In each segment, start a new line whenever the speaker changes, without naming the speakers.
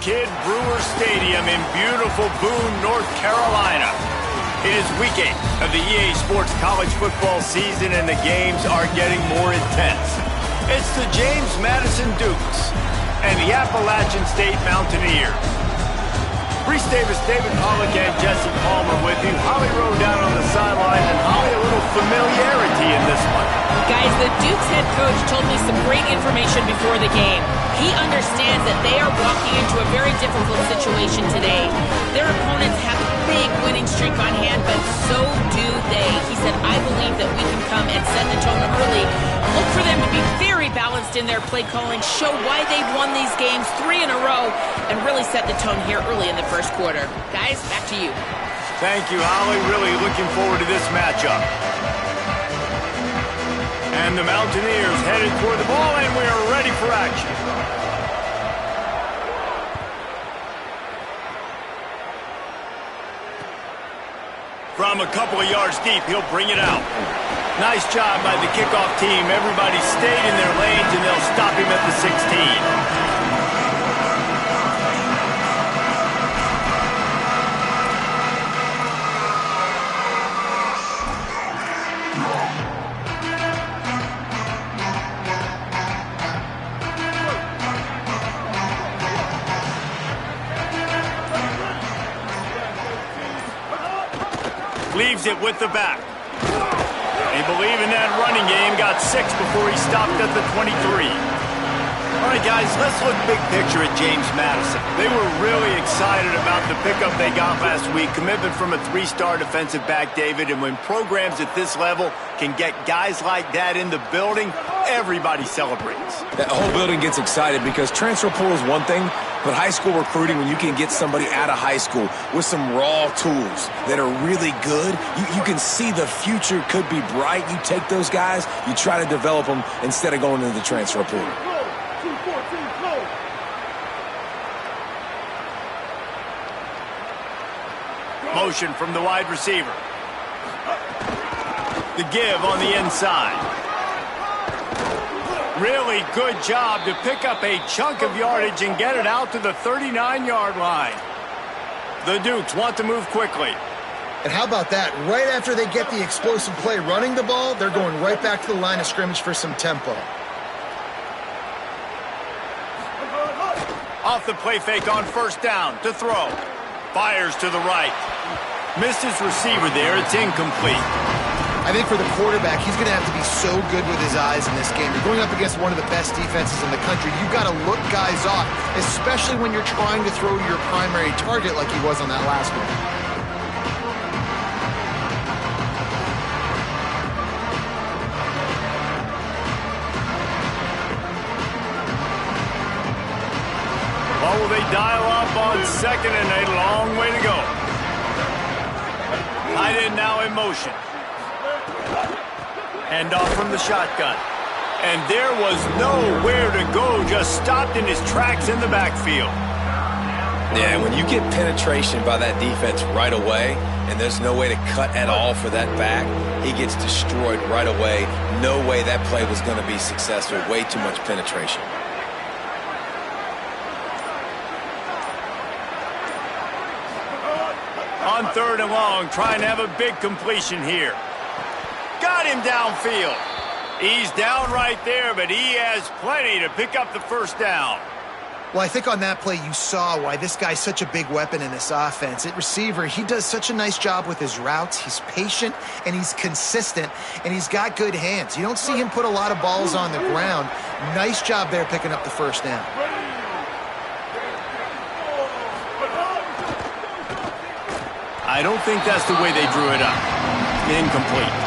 Kid Brewer Stadium in beautiful Boone, North Carolina. It is week 8 of the EA Sports college football season, and the games are getting more intense. It's the James Madison Dukes and the Appalachian State Mountaineers. Reese Davis, David Pollock, and Jesse Palmer with you. Holly Rowe down on the sideline, and Holly, a little familiarity in this one.
Guys, the Duke's head coach told me some great information before the game. He understands that they are walking into a very difficult situation today. Their opponents have a big winning streak on hand, but so do they. He said, I believe that we can come and set the tone early. Look for them to be very balanced in their play calling, show why they've won these games 3 in a row, and really set the tone here early in the first quarter. Guys, back to you.
Thank you, Holly. Really looking forward to this matchup. And the Mountaineers headed toward the ball, and we are ready for action. From a couple of yards deep, he'll bring it out. Nice job by the kickoff team. Everybody stayed in their lanes, and they'll stop him at the 16. Leaves it with the back. They believe in that running game. Got 6 before he stopped at the 23. All right, guys, let's look big picture at James Madison. They were really excited about the pickup they got last week. Commitment from a 3-star defensive back, David. And when programs at this level can get guys like that in the building, everybody celebrates.
The whole building gets excited because transfer portal is one thing, but high school recruiting, when you can get somebody out of high school with some raw tools that are really good, you can see the future could be bright. You take those guys, you try to develop them instead of going into the transfer portal.
Motion from the wide receiver. The give on the inside. Really good job to pick up a chunk of yardage and get it out to the 39-yard line. The Dukes want to move quickly.
And how about that? Right after they get the explosive play running the ball, they're going right back to the line of scrimmage for some tempo.
Off the play fake on first down to throw. Fires to the right. Missed his receiver there. It's incomplete.
I think for the quarterback, he's going to have to be so good with his eyes in this game. You're going up against one of the best defenses in the country. You've got to look guys off, especially when you're trying to throw to your primary target like he was on that last one.
Well, will they dial up on second and a long way to go? Tight end now in motion. Hand off from the shotgun. And there was nowhere to go, just stopped in his tracks in the backfield.
Yeah, when you get penetration by that defense right away, and there's no way to cut at all for that back, he gets destroyed right away. No way that play was going to be successful. Way too much penetration.
On 3rd and long, trying to have a big completion here. Got him downfield. He's down right there, but he has plenty to pick up the first down.
Well, I think on that play you saw why this guy's such a big weapon in this offense. At receiver, he does such a nice job with his routes. He's patient, and he's consistent, and he's got good hands. You don't see him put a lot of balls on the ground. Nice job there picking up the first down.
I don't think that's the way they drew it up. Incomplete.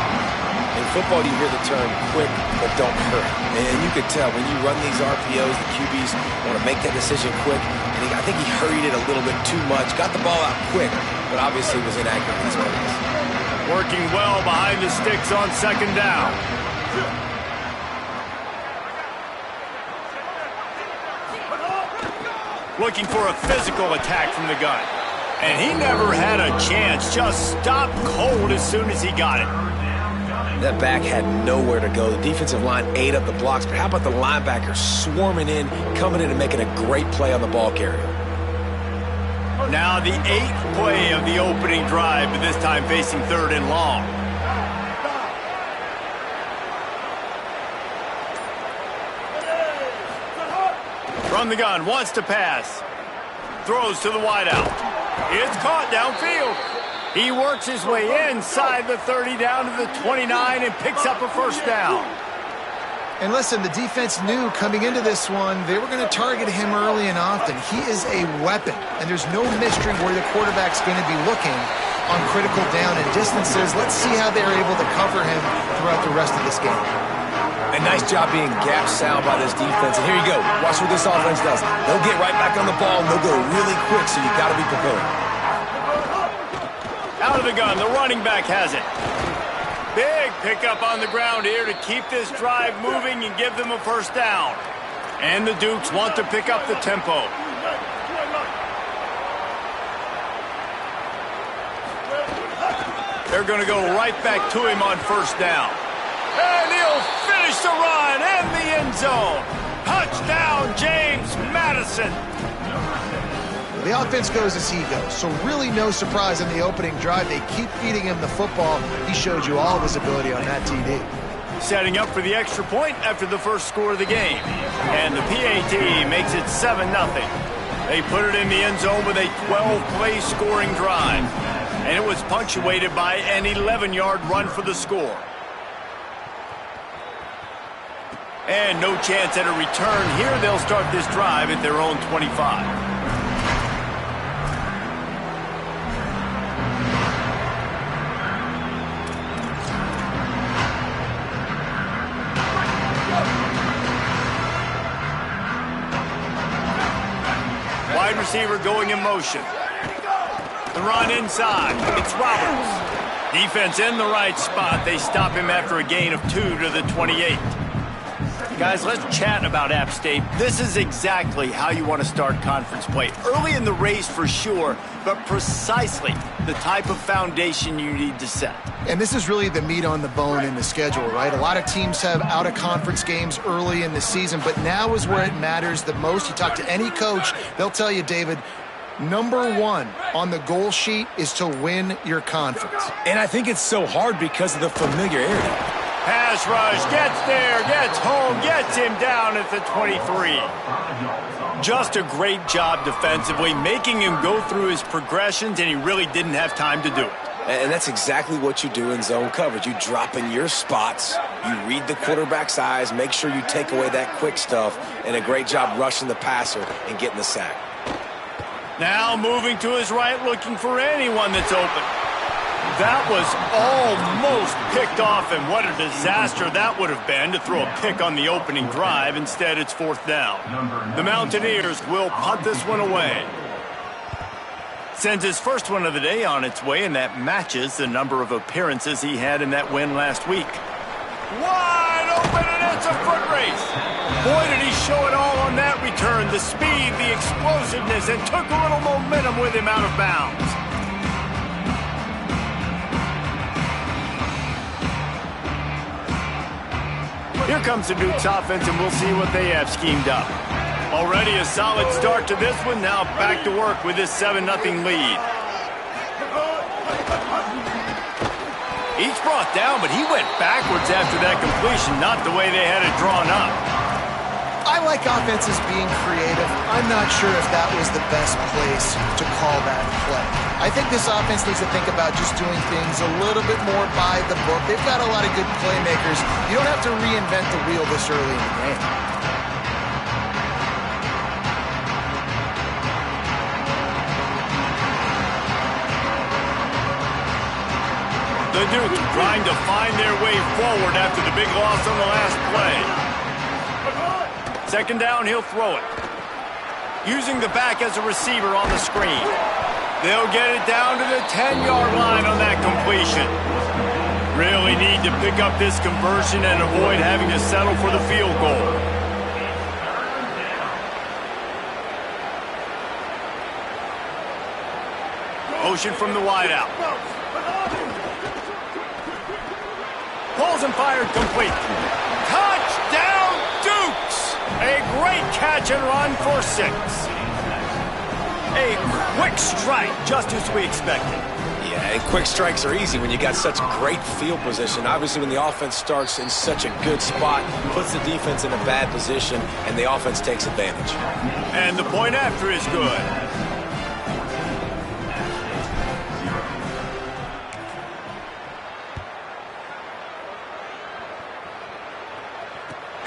In football, you hear the term quick, but don't hurt. And you could tell when you run these RPOs, the QBs want to make that decision quick. And I think he hurried it a little bit too much. Got the ball out quick, but obviously was inaccurate in his plays.
Working well behind the sticks on 2nd down. Looking for a physical attack from the gun. And he never had a chance. Just stopped cold as soon as he got it.
That back had nowhere to go. The defensive line ate up the blocks, but how about the linebacker swarming in, coming in and making a great play on the ball carrier?
Now the 8th play of the opening drive, but this time facing 3rd and long. From the gun, wants to pass. Throws to the wideout. It's caught downfield. He works his way inside the 30 down to the 29 and picks up a 1st down.
And listen, the defense knew coming into this one, they were going to target him early and often. He is a weapon, and there's no mystery where the quarterback's going to be looking on critical down and distances. Let's see how they're able to cover him throughout the rest of this game.
A nice job being gap sound by this defense. And here you go. Watch what this offense does. They'll get right back on the ball, and they'll go really quick, so you got to be prepared.
Out of the gun, the running back has it. Big pickup on the ground here to keep this drive moving and give them a 1st down. And the Dukes want to pick up the tempo. They're going to go right back to him on 1st down. And he'll finish the run in the end zone. Touchdown, James Madison.
The offense goes as he goes, so really no surprise in the opening drive. They keep feeding him the football. He showed you all of his ability on that TD.
Setting up for the extra point after the first score of the game. And the PAT makes it 7-0. They put it in the end zone with a 12-play scoring drive. And it was punctuated by an 11-yard run for the score. And no chance at a return here. They'll start this drive at their own 25. Wide receiver going in motion. The run inside. It's Roberts. Defense in the right spot. They stop him after a gain of 2 to the 28. Guys, let's chat about App State. This is exactly how you want to start conference play. Early in the race for sure, but precisely the type of foundation you need to set.
And this is really the meat on the bone in the schedule, right? A lot of teams have out-of-conference games early in the season, but now is where it matters the most. You talk to any coach, they'll tell you, David, number 1 on the goal sheet is to win your conference.
And I think it's so hard because of the familiarity.
Pass rush, gets there, gets home, gets him down at the 23. Just a great job defensively, making him go through his progressions, and he really didn't have time to do it.
And that's exactly what you do in zone coverage. You drop in your spots, you read the quarterback's eyes, make sure you take away that quick stuff, and a great job rushing the passer and getting the sack.
Now moving to his right, looking for anyone that's open. That was almost picked off, and what a disaster that would have been to throw a pick on the opening drive. Instead, it's 4th down. The Mountaineers will punt this one away. Sends his first one of the day on its way, and that matches the number of appearances he had in that win last week. Wide open, and it's a foot race. Boy, did he show it all on that return. The speed, the explosiveness, and took a little momentum with him out of bounds. Here comes the Dukes offense, and we'll see what they have schemed up. Already a solid start to this one. Now back to work with this 7-0 lead. Each brought down, but he went backwards after that completion, not the way they had it drawn up.
I like offenses being creative. I'm not sure if that was the best place to call that play. I think this offense needs to think about just doing things a little bit more by the book. They've got a lot of good playmakers. You don't have to reinvent the wheel this early in the game.
The Dukes trying to find their way forward after the big loss on the last play. 2nd down, he'll throw it. Using the back as a receiver on the screen. They'll get it down to the 10-yard line on that completion. Really need to pick up this conversion and avoid having to settle for the field goal. Motion from the wideout. Pulls and fired complete. Touchdown, Dukes! A great catch and run for 6. A quick strike, just as we expected.
Yeah, and quick strikes are easy when you got such great field position. Obviously, when the offense starts in such a good spot, puts the defense in a bad position, and the offense takes advantage.
And the point after is good.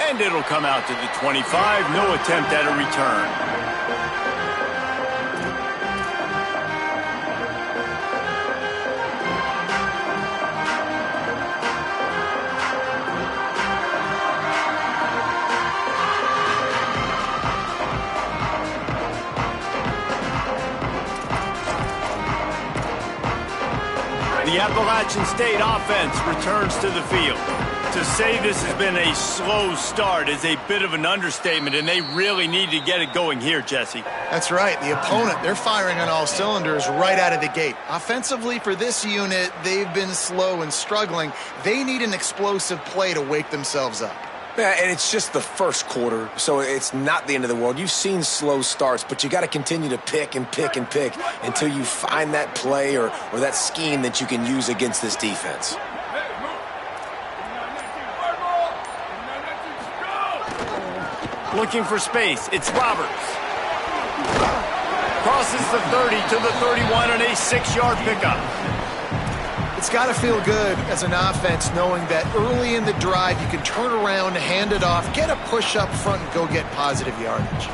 And it'll come out to the 25. No attempt at a return. The Appalachian State offense returns to the field. To say this has been a slow start is a bit of an understatement, and they really need to get it going here, Jesse.
That's right. The opponent, they're firing on all cylinders right out of the gate. Offensively, for this unit, they've been slow and struggling. They need an explosive play to wake themselves up.
Yeah, and it's just the first quarter, so it's not the end of the world. You've seen slow starts, but you got to continue to pick and pick and pick until you find that play or that scheme that you can use against this defense.
Looking for space. It's Roberts. Crosses the 30 to the 31 on a 6-yard pickup.
It's got to feel good as an offense knowing that early in the drive you can turn around, hand it off, get a push up front, and go get positive yardage.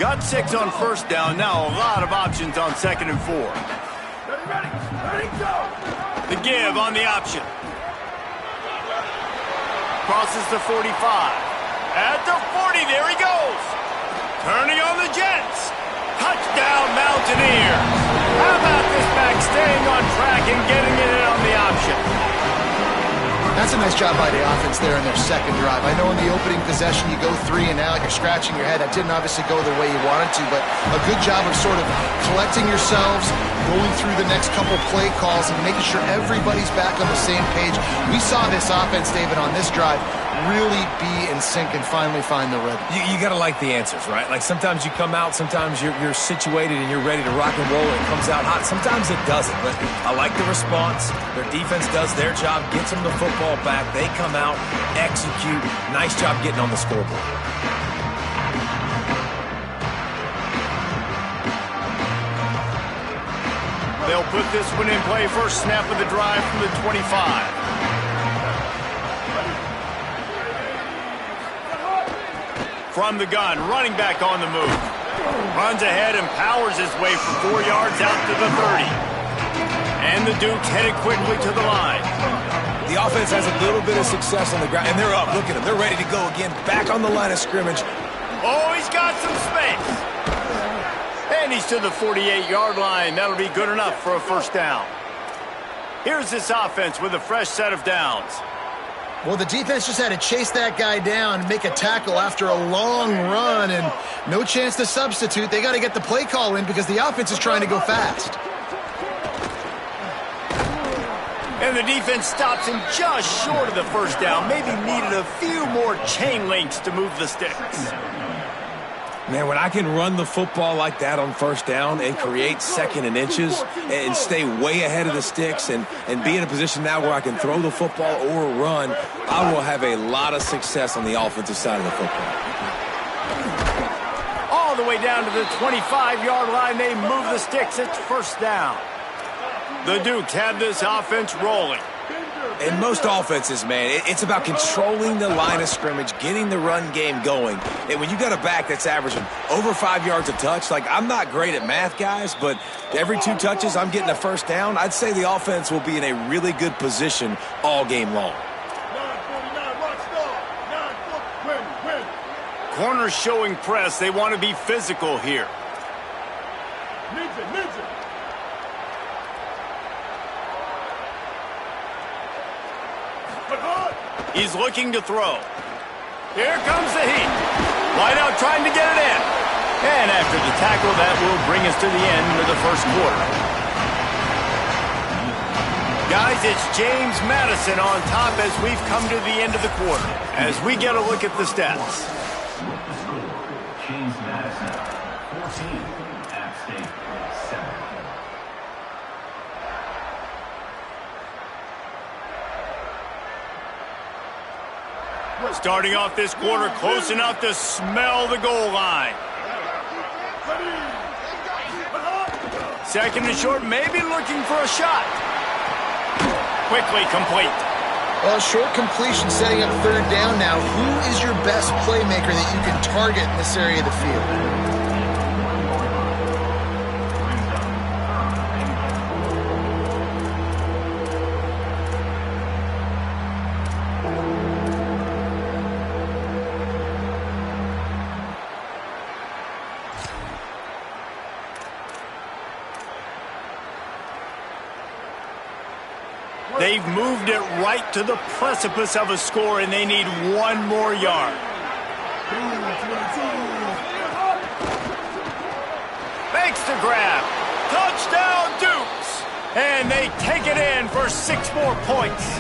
Got 6 on first down. Now a lot of options on 2nd and 4.
Ready, go!
The give on the option. Crosses the 45. At the 40, there he goes. Turning on the Jets. Touchdown, Mountaineers. How about this back staying on track and getting it in on the option?
That's a nice job by the offense there in their second drive. I know in the opening possession you go 3 and out, you're scratching your head. That didn't obviously go the way you wanted to, but a good job of sort of collecting yourselves, going through the next couple play calls and making sure everybody's back on the same page. We saw this offense, David, on this drive really be in sync and finally find the rhythm.
You got to like the answers, right? Like sometimes you come out, sometimes you're situated and you're ready to rock and roll and it comes out hot. Sometimes it doesn't, but I like the response. Their defense does their job, gets them the football back. They come out, execute. Nice job getting on the scoreboard.
They'll put this one in play. First snap of the drive from the 25. From the gun, running back on the move. Runs ahead and powers his way for 4 yards out to the 30. And the Dukes headed quickly to the line.
The offense has a little bit of success on the ground, and they're up. Look at them. They're ready to go again. Back on the line of scrimmage.
Oh, he's got some space. And he's to the 48-yard line. That'll be good enough for a first down. Here's this offense with a fresh set of downs.
Well, the defense just had to chase that guy down and make a tackle after a long run, and no chance to substitute. They got to get the play call in because the offense is trying to go fast.
And the defense stops him just short of the first down. Maybe needed a few more chain links to move the sticks.
Man, when I can run the football like that on first down and create 2nd and inches and stay way ahead of the sticks and be in a position now where I can throw the football or run, I will have a lot of success on the offensive side of the football.
All the way down to the 25-yard line, they move the sticks. It's first down. The Dukes have this offense rolling.
In most offenses, man, it's about controlling the line of scrimmage, getting the run game going. And when you got a back that's averaging over 5 yards a touch, like I'm not great at math, guys, but every 2 touches I'm getting a first down, I'd say the offense will be in a really good position all game long.
949, watch stop. 9 foot, win.
Corners showing press. They want to be physical here.
Ninja.
He's looking to throw. Here comes the heat. Wideout trying to get it in. And after the tackle, that will bring us to the end of the first quarter. Guys, it's James Madison on top as we've come to the end of the quarter. As we get a look at the stats.
James Madison, 14. App State, 7.
Starting off this quarter close enough to smell the goal line. Second and short, maybe looking for a shot. Quickly complete.
Well, short completion setting up third down now. Who is your best playmaker that you can target in this area of the field?
They've moved it right to the precipice of a score, and they need one more yard. Makes the grab. Touchdown, Dukes. And they take it in for 6 more points.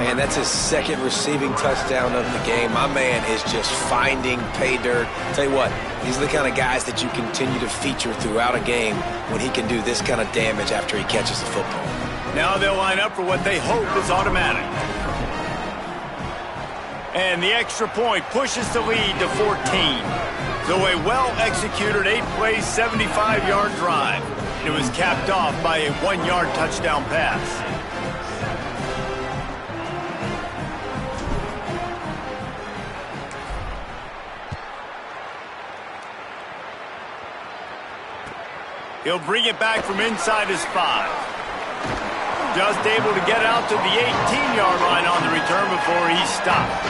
And that's his second receiving touchdown of the game. My man is just finding pay dirt. Tell you what, these are the kind of guys that you continue to feature throughout a game when he can do this kind of damage after he catches the football.
Now they'll line up for what they hope is automatic. And the extra point pushes the lead to 14. So a well-executed 8-play, 75-yard drive. It was capped off by a 1-yard touchdown pass. He'll bring it back from inside his 5. Just able to get out to the 18-yard line on the return before he stopped.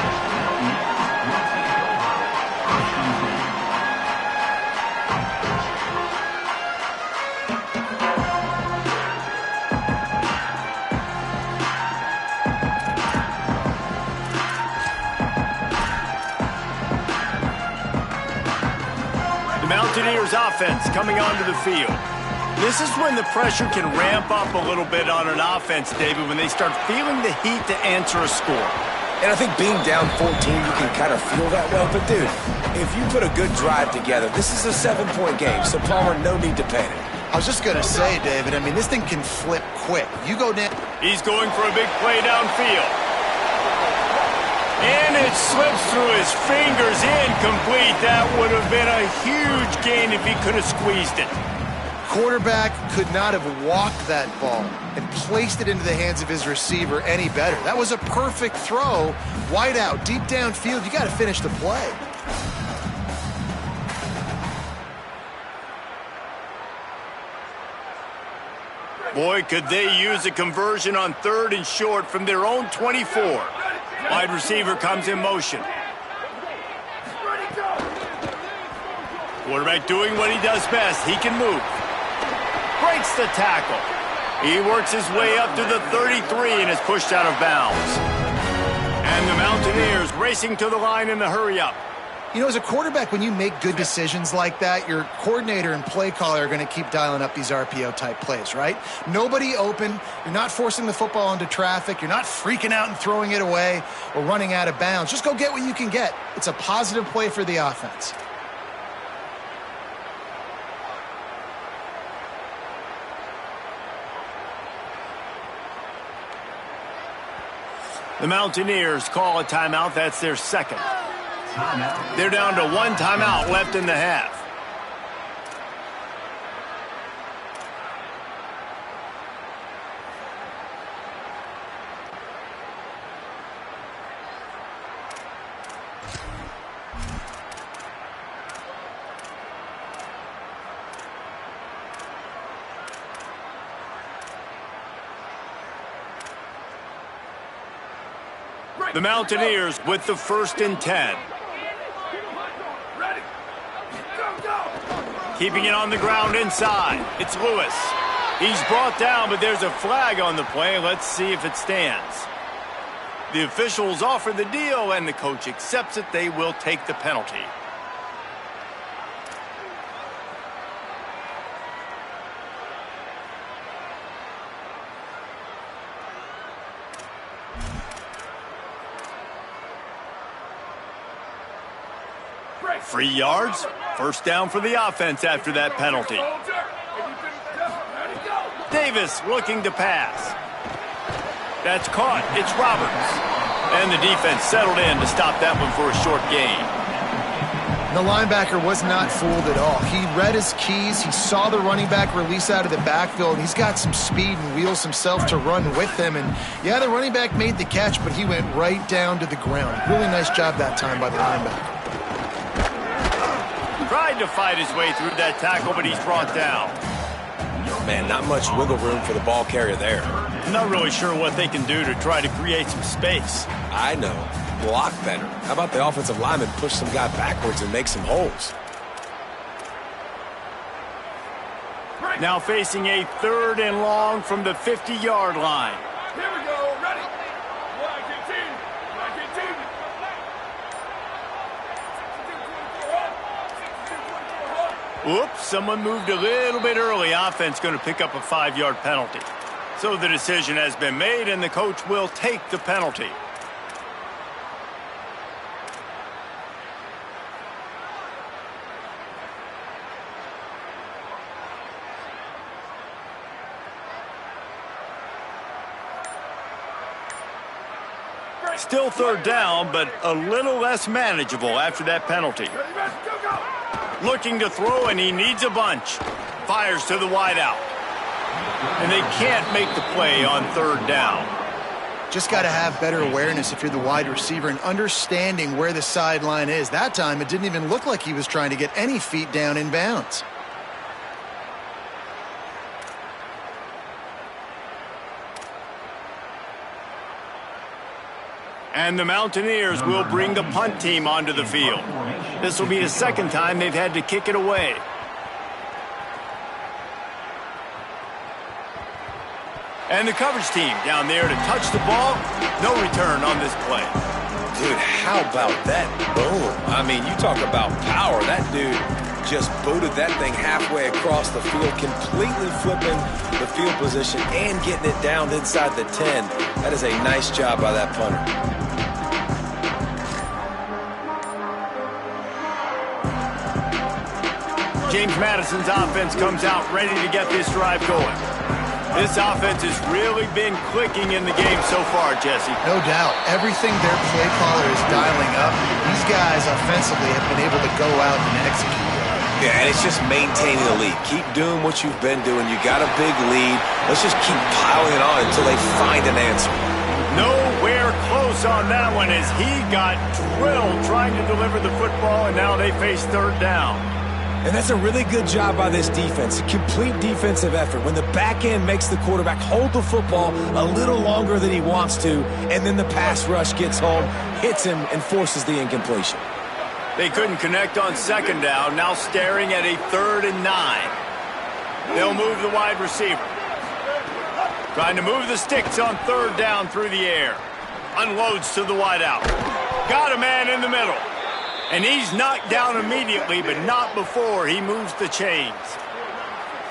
The Mountaineers offense coming onto the field. This is when the pressure can ramp up a little bit on an offense, David, when they start feeling the heat to answer a score.
And I think being down 14, you can kind of feel that way. But, dude, if you put a good drive together, this is a 7-point game, so Palmer, no need to panic.
I was just going to say, David, I mean, this thing can flip quick. You go down.
He's going for a big play downfield. And it slips through his fingers, incomplete. That would have been a huge gain if he could have squeezed it.
Quarterback could not have walked that ball and placed it into the hands of his receiver any better. That was a perfect throw. Wide out, deep downfield. You got to finish the play.
Boy, could they use a conversion on 3rd and short from their own 24. Wide receiver comes in motion. Quarterback doing what he does best. He can move. Breaks the tackle. He works his way up to the 33 and is pushed out of bounds. And the Mountaineers racing to the line in the hurry-up.
You know, as a quarterback, when you make good decisions like that, your coordinator and play caller are going to keep dialing up these RPO-type plays, right? Nobody open. You're not forcing the football into traffic. You're not freaking out and throwing it away or running out of bounds. Just go get what you can get. It's a positive play for the offense.
The Mountaineers call a timeout. That's their second. They're down to 1 timeout left in the half. The Mountaineers with the 1st and 10. Keeping it on the ground inside. It's Lewis. He's brought down, but there's a flag on the play. Let's see if it stands. The officials offer the deal, and the coach accepts it. They will take the penalty. Free yards. First down for the offense after that penalty. Davis looking to pass. That's caught. It's Roberts. And the defense settled in to stop that one for a short gain.
The linebacker was not fooled at all. He read his keys. He saw the running back release out of the backfield. He's got some speed and wheels himself to run with them. And, yeah, the running back made the catch, but he went right down to the ground. Really nice job that time by the linebacker.
Tried to fight his way through that tackle, but he's brought down.
Man, not much wiggle room for the ball carrier there.
I'm not really sure what they can do to try to create some space.
I know. Block better. How about the offensive lineman push some guy backwards and make some holes?
Now facing a 3rd and long from the 50-yard line.
Here we go. Ready?
Oops, someone moved a little bit early. Offense going to pick up a 5-yard penalty. So the decision has been made, and the coach will take the penalty. Still 3rd down, but a little less manageable after that penalty. Looking to throw, and he needs a bunch. Fires to the wideout. And they can't make the play on 3rd down.
Just got to have better awareness if you're the wide receiver and understanding where the sideline is. That time, it didn't even look like he was trying to get any feet down in bounds.
And the Mountaineers will bring the punt team onto the field. This will be the 2nd time they've had to kick it away. And the coverage team down there to touch the ball. No return on this play.
Dude, how about that boom? I mean, you talk about power. That dude just booted that thing halfway across the field, completely flipping the field position and getting it down inside the 10. That is a nice job by that punter.
James Madison's offense comes out ready to get this drive going. This offense has really been clicking in the game so far, Jesse.
No doubt. Everything their play caller is dialing up, these guys offensively have been able to go out and execute.
Yeah, and it's just maintaining the lead. Keep doing what you've been doing. You got a big lead. Let's just keep piling it on until they find an answer.
Nowhere close on that one as he got drilled trying to deliver the football, and now they face 3rd down.
And that's a really good job by this defense. A complete defensive effort. When the back end makes the quarterback hold the football a little longer than he wants to, and then the pass rush gets home, hits him, and forces the incompletion.
They couldn't connect on 2nd down, now staring at a 3rd and 9. They'll move the wide receiver. Trying to move the sticks on 3rd down through the air. Unloads to the wideout. Got a man in the middle. And he's knocked down immediately, but not before he moves the chains.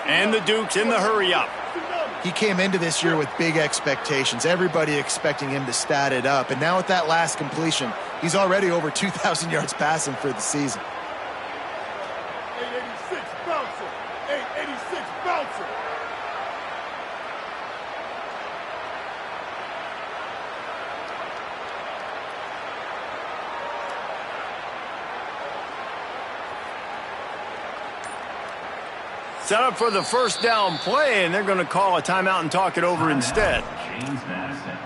And the Duke's in the hurry-up.
He came into this year with big expectations. Everybody expecting him to stat it up. And now with that last completion, he's already over 2,000 yards passing for the season.
886 bouncer. 886 bouncer.
Set up for the 1st down play, and they're going to call a timeout and talk it over instead.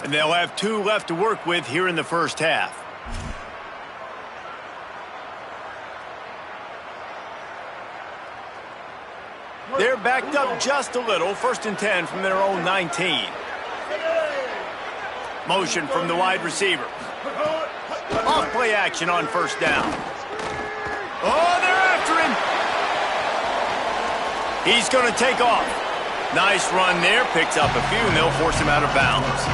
And they'll have 2 left to work with here in the 1st half. They're backed up just a little. 1st and 10 from their own 19. Motion from the wide receiver. Off play action on 1st down. Oh, they're after him. He's going to take off. Nice run there. Picks up a few, and they'll force him out of bounds.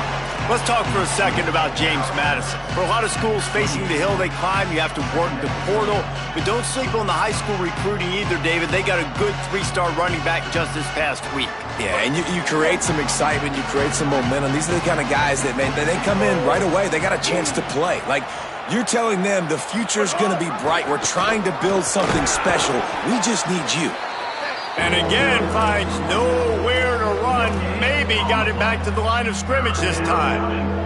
Let's talk for a second about James Madison. For a lot of schools facing the hill they climb, you have to work the portal. But don't sleep on the high school recruiting either, David. They got a good 3-star running back just this past week.
Yeah, and you create some excitement. You create some momentum. These are the kind of guys that, man, they come in right away. They got a chance to play. Like, You're telling them the future's going to be bright. We're trying to build something special. We just need you.
And again, finds nowhere to run. Maybe got it back to the line of scrimmage this time.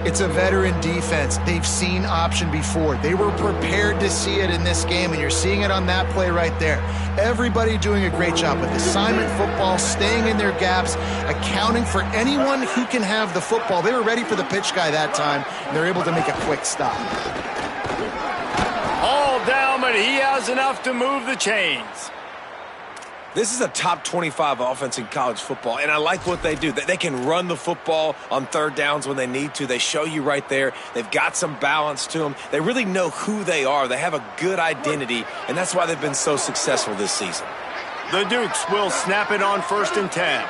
It's a veteran defense. They've seen option before. They were prepared to see it in this game, and you're seeing it on that play right there. Everybody doing a great job with assignment football, staying in their gaps, accounting for anyone who can have the football. They were ready for the pitch guy that time, and they're able to make a quick stop.
All down, but he has enough to move the chains.
This is a top 25 offense in college football, and I like what they do. They can run the football on third downs when they need to. They show you right there. They've got some balance to them. They really know who they are. They have a good identity, and that's why they've been so successful this season.
The Dukes will snap it on 1st and 10.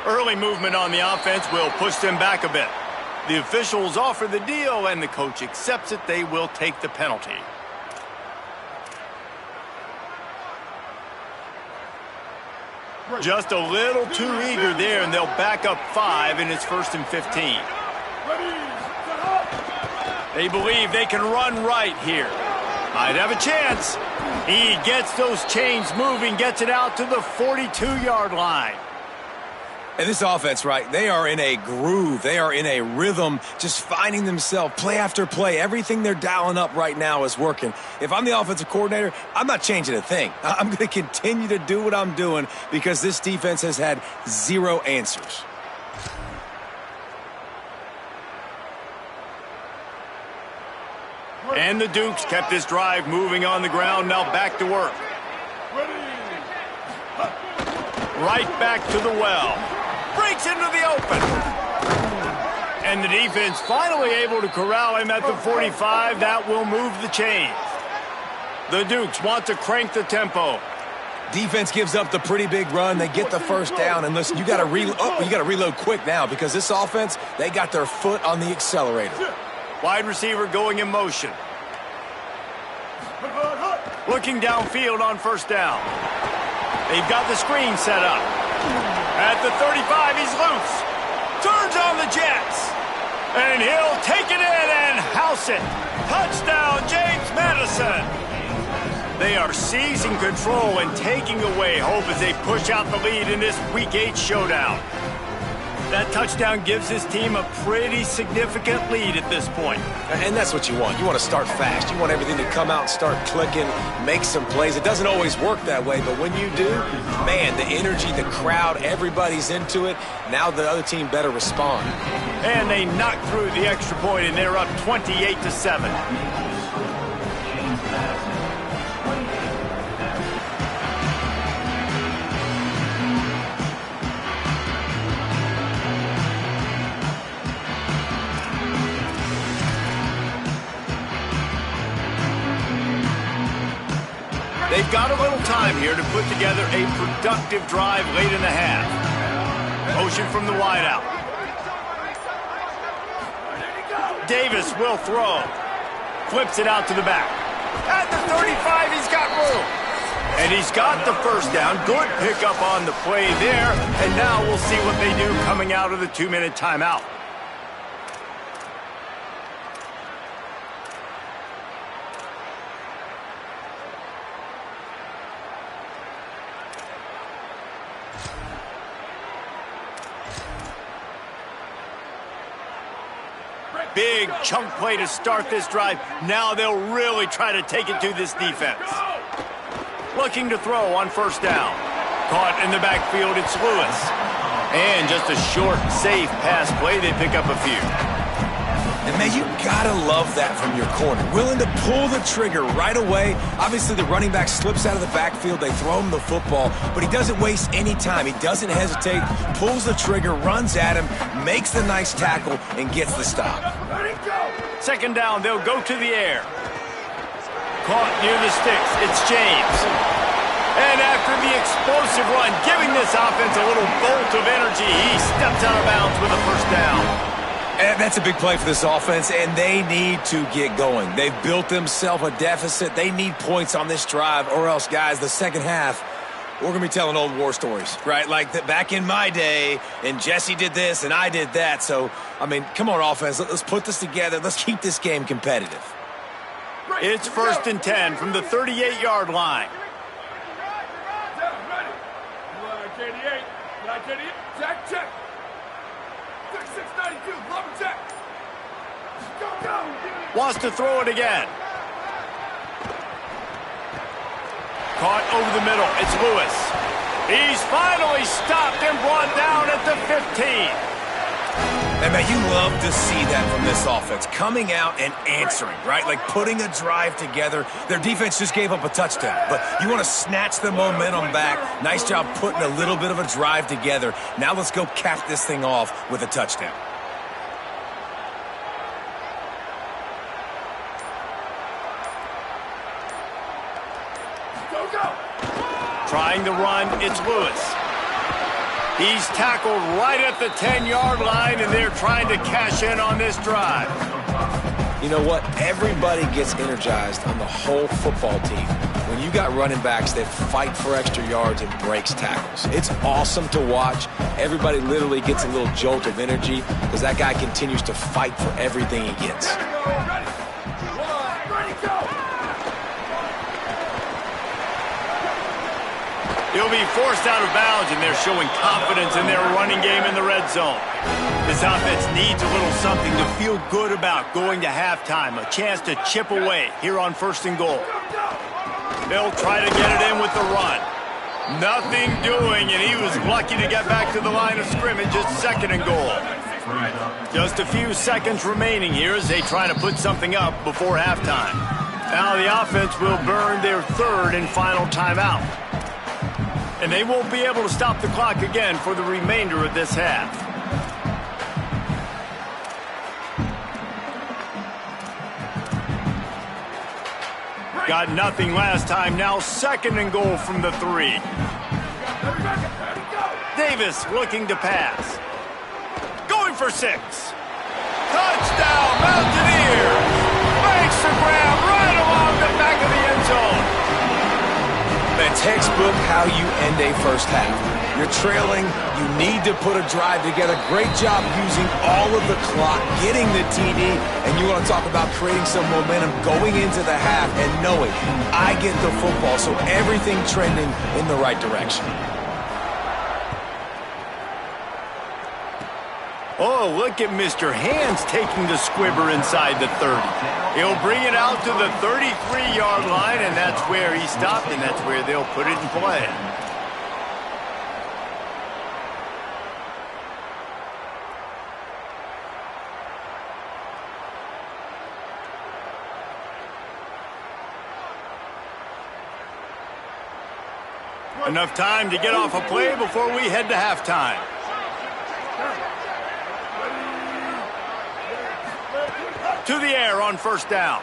Early movement on the offense will push them back a bit. The officials offer the deal, and the coach accepts it. They will take the penalty. Just a little too eager there, and they'll back up 5, and it's 1st and 15. They believe they can run right here. Might have a chance. He gets those chains moving, gets it out to the 42-yard line.
And this offense, right, they are in a groove. They are in a rhythm, just finding themselves play after play. Everything they're dialing up right now is working. If I'm the offensive coordinator, I'm not changing a thing. I'm going to continue to do what I'm doing because this defense has had zero answers.
And the Dukes kept this drive moving on the ground. Now back to work. Right back to the well. Breaks into the open. And the defense finally able to corral him at the 45. That will move the chains. The Dukes want to crank the tempo.
Defense gives up the pretty big run. They get the first down. And listen, you got to reload quick now because this offense, they got their foot on the accelerator.
Wide receiver going in motion. Looking downfield on 1st down. They've got the screen set up. At the 35, he's loose. Turns on the Jets. And he'll take it in and house it. Touchdown, James Madison. They are seizing control and taking away hope as they push out the lead in this Week 8 showdown. That touchdown gives his team a pretty significant lead at this point.
And that's what you want. You want to start fast. You want everything to come out and start clicking, make some plays. It doesn't always work that way, but when you do, man, the energy, the crowd, everybody's into it. Now the other team better respond.
And they knock through the extra point, and they're up 28-7. They've got a little time here to put together a productive drive late in the half. Motion from the wideout. Davis will throw. Flips it out to the back. At the 35, he's got room. And he's got the first down. Good pickup on the play there. And now we'll see what they do coming out of the 2-minute timeout. Big chunk play to start this drive. Now they'll really try to take it to this defense. Looking to throw on 1st down. Caught in the backfield, it's Lewis. And just a short, safe pass play. They pick up a few.
And, man, you got to love that from your corner. Willing to pull the trigger right away. Obviously, the running back slips out of the backfield. They throw him the football, but he doesn't waste any time. He doesn't hesitate, pulls the trigger, runs at him, makes the nice tackle, and gets the stop.
2nd down, they'll go to the air. Caught near the sticks. It's James. And after the explosive run, giving this offense a little bolt of energy, he steps out of bounds with a 1st down.
And that's a big play for this offense, and they need to get going. They've built themselves a deficit. They need points on this drive, or else, guys, the second half, We're going to be telling old war stories, right? Like that back in my day, and Jesse did this, and I did that. So, I mean, come on, offense. Let's put this together. Let's keep this game competitive.
It's 1st and 10 from the 38-yard line.
Check, check. 692, love check. Go.
Wants to throw it again. Caught over the middle. It's Lewis. He's finally stopped and brought down at the 15.
And, man, you love to see that from this offense. Coming out and answering, right? Like putting a drive together. Their defense just gave up a touchdown. But you want to snatch the momentum back. Nice job putting a little bit of a drive together. Now let's go cap this thing off with a touchdown.
Trying to run, it's Lewis. He's tackled right at the 10-yard line, and they're trying to cash in on this drive.
You know what? Everybody gets energized on the whole football team when you got running backs that fight for extra yards and breaks tackles. It's awesome to watch. Everybody literally gets a little jolt of energy because that guy continues to fight for everything he gets.
He'll be forced out of bounds, and they're showing confidence in their running game in the red zone. This offense needs a little something to feel good about going to halftime, a chance to chip away here on 1st and goal. They'll try to get it in with the run. Nothing doing, and he was lucky to get back to the line of scrimmage at 2nd and goal. Just a few seconds remaining here as they try to put something up before halftime. Now the offense will burn their 3rd and final timeout. And they won't be able to stop the clock again for the remainder of this half. Got nothing last time. Now 2nd and goal from the 3. Davis looking to pass. Going for 6. Touchdown, Mountaineers! Makes the grab right along the back of the end zone.
Man, textbook how you end a first half. You're trailing. You need to put a drive together. Great job using all of the clock, getting the TD, and you want to talk about creating some momentum going into the half and knowing I get the football, so everything trending in the right direction.
Oh, look at Mr. Hands taking the squibber inside the 30. He'll bring it out to the 33-yard line, and that's where he stopped, and that's where they'll put it in play. Enough time to get off a play before we head to halftime. To the air on 1st down.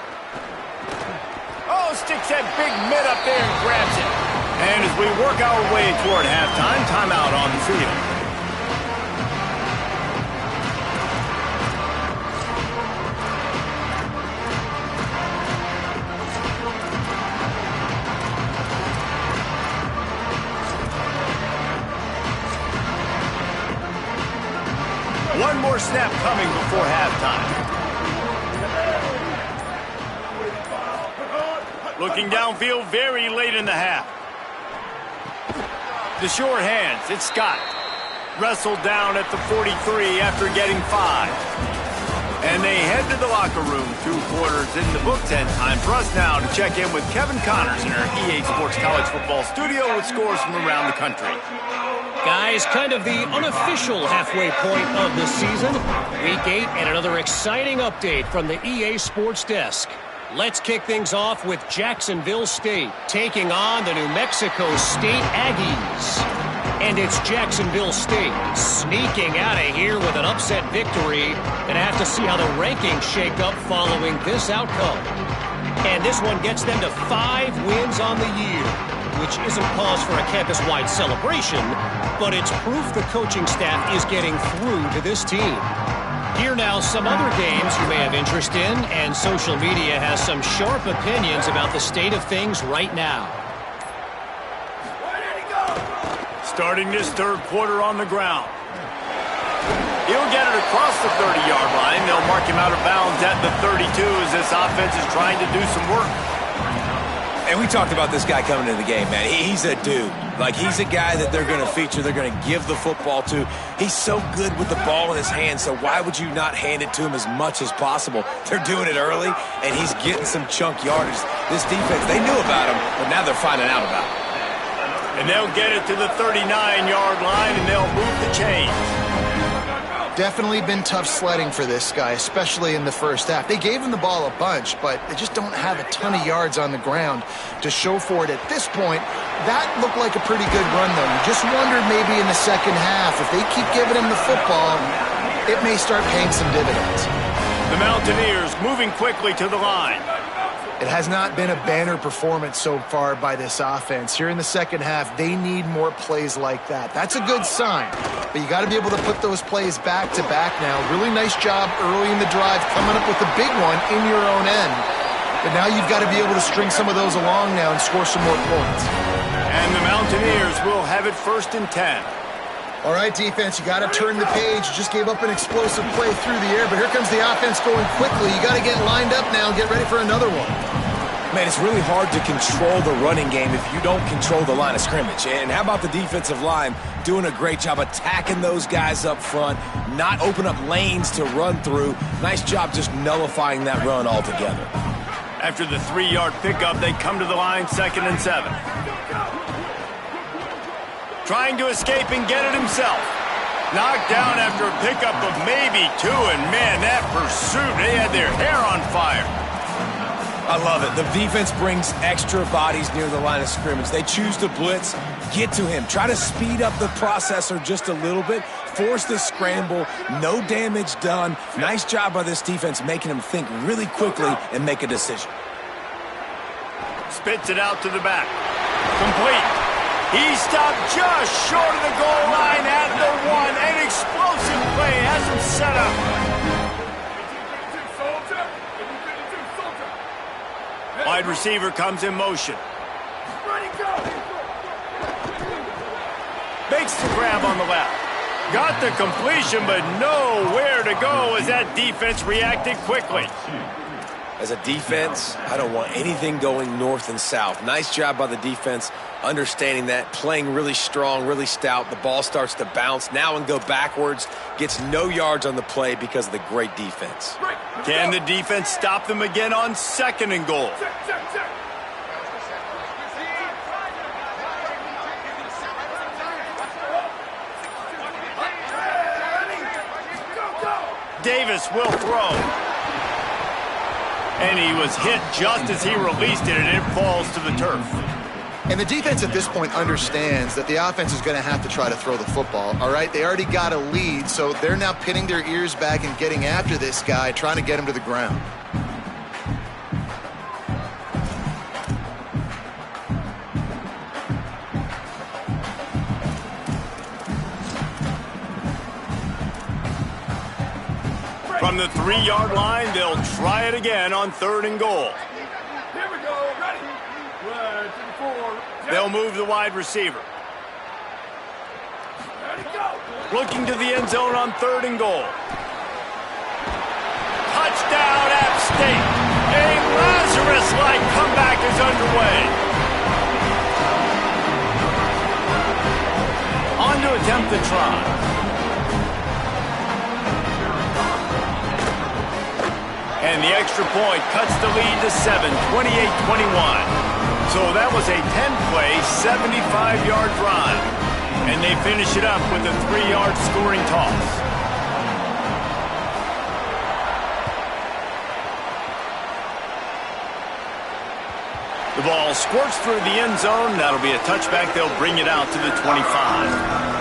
Oh, sticks that big mitt up there and grabs it. And as we work our way toward halftime, timeout on the field. One more snap coming before halftime. Looking downfield very late in the half. The short hands, it's Scott. Wrestled down at the 43 after getting 5. And they head to the locker room. 2 quarters in the books, and time for us now to check in with Kevin Connors in our EA Sports College Football studio with scores from around the country.
Guys, kind of the unofficial halfway point of the season. Week 8 and another exciting update from the EA Sports desk. Let's kick things off with Jacksonville State taking on the New Mexico State Aggies. And it's Jacksonville State sneaking out of here with an upset victory. Gonna have to see how the rankings shake up following this outcome. And this one gets them to 5 wins on the year, which isn't cause for a campus-wide celebration, but it's proof the coaching staff is getting through to this team. Here now, some other games you may have interest in, and social media has some sharp opinions about the state of things right now.
Starting this third quarter on the ground. He'll get it across the 30-yard line. They'll mark him out of bounds at the 32 as this offense is trying to do some work.
And we talked about this guy coming into the game, man. He's a dude. Like, he's a guy that they're going to feature, they're going to give the football to. He's so good with the ball in his hands, so why would you not hand it to him as much as possible? They're doing it early, and he's getting some chunk yardage. This defense, they knew about him, but now they're finding out about him.
And they'll get it to the 39-yard line, and they'll move the chains.
Definitely been tough sledding for this guy, especially in the first half. They gave him the ball a bunch, but they just don't have a ton of yards on the ground to show for it at this point. That looked like a pretty good run, though. You just wondered maybe in the second half, if they keep giving him the football, it may start paying some dividends.
The Mountaineers moving quickly to the line.
It has not been a banner performance so far by this offense. Here in the second half, they need more plays like that. That's a good sign, but you got to be able to put those plays back to back now. Really nice job early in the drive, coming up with a big one in your own end. But now you've got to be able to string some of those along now and score some more points.
And the Mountaineers will have it 1st and 10.
All right, defense, you got to turn the page. You just gave up an explosive play through the air, but here comes the offense going quickly. You got to get lined up now and get ready for another one.
Man, it's really hard to control the running game if you don't control the line of scrimmage. And how about the defensive line doing a great job attacking those guys up front, not open up lanes to run through. Nice job just nullifying that run altogether.
After the 3-yard pickup, they come to the line 2nd and 7. Trying to escape and get it himself. Knocked down after a pickup of maybe 2, and man, that pursuit, they had their hair on fire.
I love it. The defense brings extra bodies near the line of scrimmage. They choose to blitz, get to him, try to speed up the processor just a little bit, force the scramble, no damage done. Nice job by this defense making him think really quickly and make a decision.
Spits it out to the back. Complete. He stopped just short of the goal line at the 1. An explosive play has him set up. Wide receiver comes in motion. Makes the grab on the left. Got the completion, but nowhere to go as that defense reacted quickly.
As a defense, I don't want anything going north and south. Nice job by the defense understanding that, playing really strong, really stout. The ball starts to bounce now and go backwards. Gets no yards on the play because of the great defense.
Can the defense stop them again on 2nd and goal? Davis will throw. And he was hit just as he released it, and it falls to the turf.
And the defense at this point understands that the offense is going to have to try to throw the football, all right? They already got a lead, so they're now pinning their ears back and getting after this guy, trying to get him to the ground.
From the 3-yard line, they'll try it again on 3rd and goal.
Here we go. Ready. 1, 2, 4.
They'll move the wide receiver.
Ready, go.
Looking to the end zone on 3rd and goal. Touchdown, App State. A Lazarus-like comeback is underway. On to attempt the try. And the extra point cuts the lead to 7, 28-21. So that was a 10-play, 75-yard drive. And they finish it up with a 3-yard scoring toss. The ball squirts through the end zone. That'll be a touchback. They'll bring it out to the 25.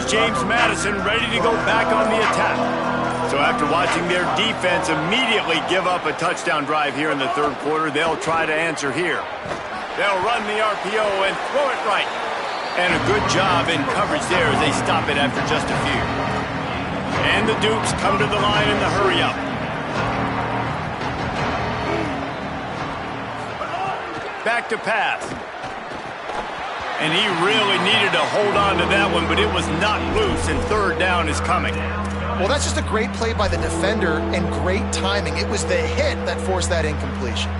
James Madison ready to go back on the attack. So after watching their defense immediately give up a touchdown drive here in the 3rd quarter, they'll try to answer here. They'll run the RPO and throw it right. And a good job in coverage there as they stop it after just a few. And the Dukes come to the line in the hurry-up. Back to pass. And he really needed to hold on to that one, but it was not loose, and third down is coming.
Well, that's just a great play by the defender and great timing. It was the hit that forced that incompletion.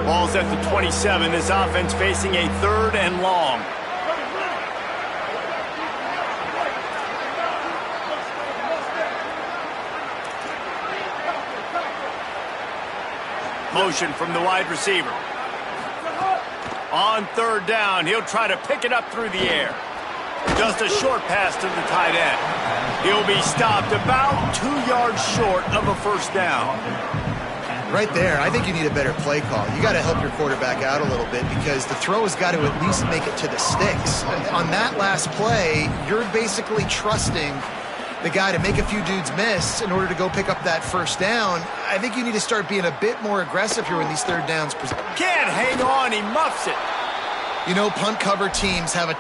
Ball's at the 27. This offense facing a third and long. Motion from the wide receiver. On third down, he'll try to pick it up through the air. Just a short pass to the tight end. He'll be stopped about 2 yards short of a first down.
Right there, I think you need a better play call. You got to help your quarterback out a little bit because the throw has got to at least make it to the sticks. On that last play, you're basically trusting the guy to make a few dudes miss in order to go pick up that first down. I think you need to start being a bit more aggressive here when these third downs.
Can't hang on, he muffs it.
You know, punt cover teams have a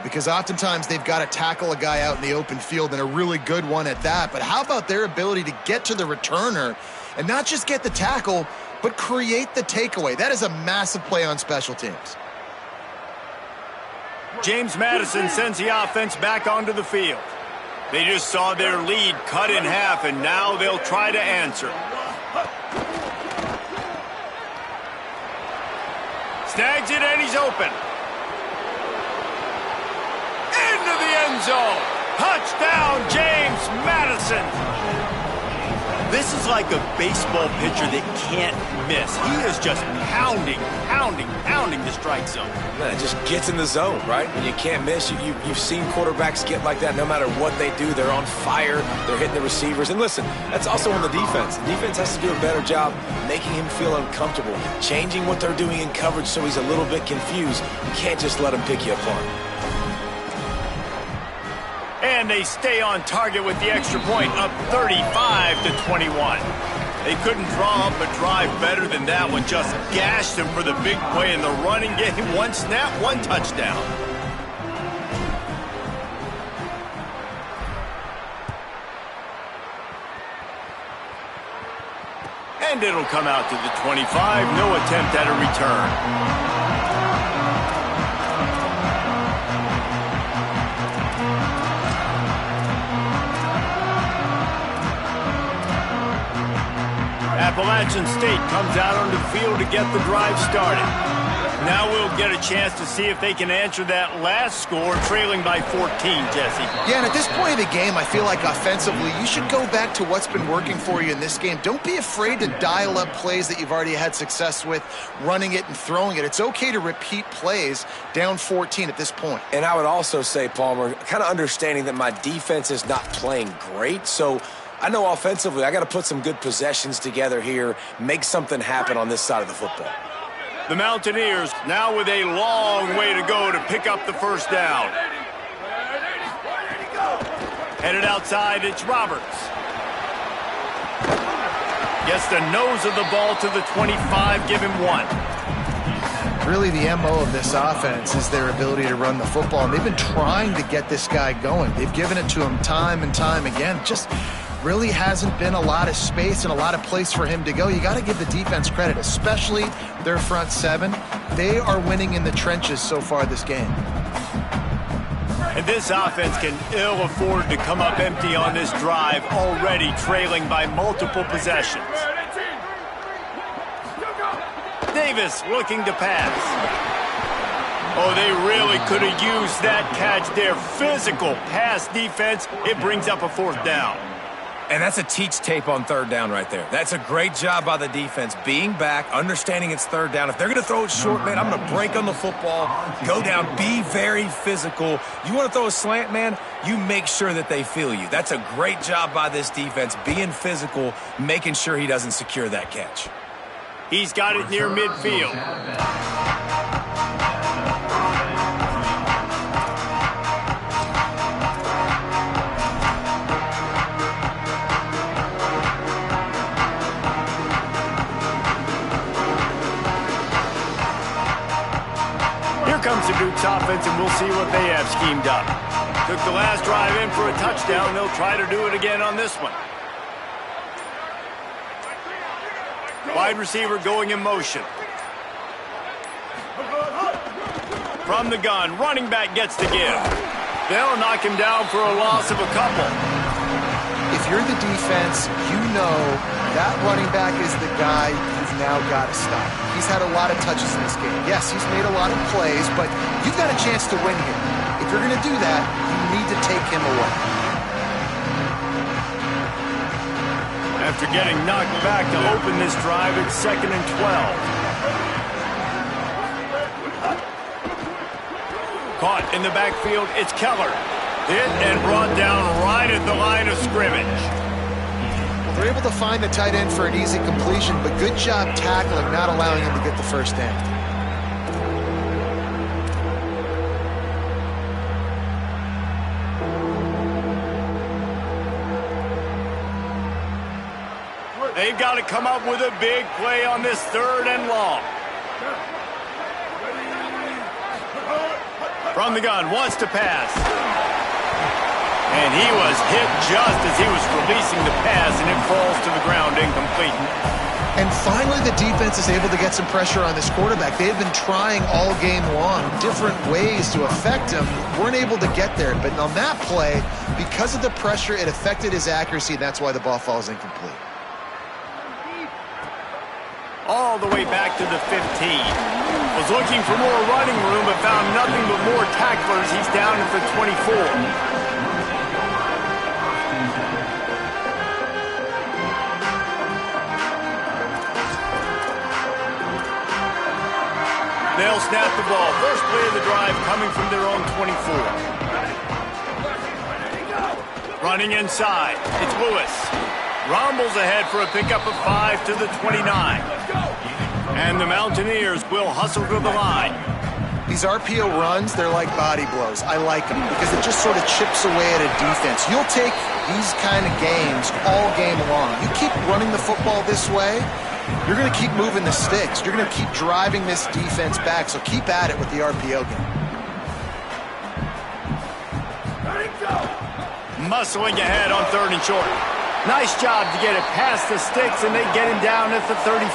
Because oftentimes they've got to tackle a guy out in the open field, and a really good one at that. But how about their ability to get to the returner and not just get the tackle, but create the takeaway? That is a massive play on special teams.
James Madison sends the offense back onto the field. They just saw their lead cut in half, and now they'll try to answer. Snags it, and he's open. Into the end zone. Touchdown, James Madison. This is like a baseball pitcher that can't miss. He is just pounding the strike zone.
Man, it just gets in the zone, right? And you can't miss. You've seen quarterbacks get like that no matter what they do. They're on fire. They're hitting the receivers. And listen, that's also on the defense. The defense has to do a better job making him feel uncomfortable, changing what they're doing in coverage so he's a little bit confused. You can't just let him pick you apart.
And they stay on target with the extra point, up 35-21. They couldn't draw up a drive better than that one. Just gashed him for the big play in the running game. One snap, one touchdown. And it'll come out to the 25. No attempt at a return. Appalachian State comes out onto the field to get the drive started. Now we'll get a chance to see if they can answer that last score, trailing by 14, Jesse.
Yeah, and at this point of the game, I feel like offensively, you should go back to what's been working for you in this game. Don't be afraid to dial up plays that you've already had success with, running it and throwing it. It's okay to repeat plays down 14 at this point.
And I would also say, Palmer, kind of understanding that my defense is not playing great, so I know offensively I got to put some good possessions together here, make something happen on this side of the football.
The Mountaineers now with a long way to go to pick up the first down. Headed outside, it's Roberts. Gets the nose of the ball to the 25, give him one.
Really, the MO of this offense is their ability to run the football, and they've been trying to get this guy going. They've given it to him time and time again. Just really hasn't been a lot of space and a lot of place for him to go. You got to give the defense credit, especially their front seven. They are winning in the trenches so far this game.
And this offense can ill afford to come up empty on this drive, already trailing by multiple possessions. Davis looking to pass. Oh, they really could have used that catch there. Physical pass defense. It brings up a fourth down.
And that's a teach tape on third down right there. That's a great job by the defense, being back, understanding it's third down. If they're going to throw it short, man, I'm going to break on the football, go down, be very physical. You want to throw a slant, man, you make sure that they feel you. That's a great job by this defense, being physical, making sure he doesn't secure that catch.
He's got it near midfield. Comes the Duke's offense, and we'll see what they have schemed up. Took the last drive in for a touchdown. They'll try to do it again on this one. Wide receiver going in motion. From the gun, running back gets the give. They'll knock him down for a loss of a couple.
If you're the defense, you know that running back is the guy you've now got to stop. He's had a lot of touches in this game. Yes, he's made a lot of plays, but you've got a chance to win here. If you're going to do that, you need to take him away.
After getting knocked back to open this drive, it's 2nd and 12. Caught in the backfield, it's Keller. Hit and brought down right at the line of scrimmage.
They're able to find the tight end for an easy completion, but good job tackling, not allowing him to get the first down.
They've got to come up with a big play on this 3rd and long. From the gun, wants to pass. And he was hit just as he was releasing the pass, and it falls to the ground incomplete.
And finally, the defense is able to get some pressure on this quarterback. They had been trying all game long different ways to affect him. Weren't able to get there. But on that play, because of the pressure, it affected his accuracy, and that's why the ball falls incomplete.
All the way back to the 15. Was looking for more running room, but found nothing but more tacklers. He's down at the 24. They'll snap the ball. First play of the drive coming from their own 24. Running inside. It's Lewis. Rumbles ahead for a pickup of 5 to the 29. And the Mountaineers will hustle to the line.
These RPO runs, they're like body blows. I like them because it just sort of chips away at a defense. You'll take these kind of games all game long. You keep running the football this way, you're going to keep moving the sticks. You're going to keep driving this defense back, so keep at it with the RPO game.
Muscling ahead on 3rd and short. Nice job to get it past the sticks, and they get him down at the 35.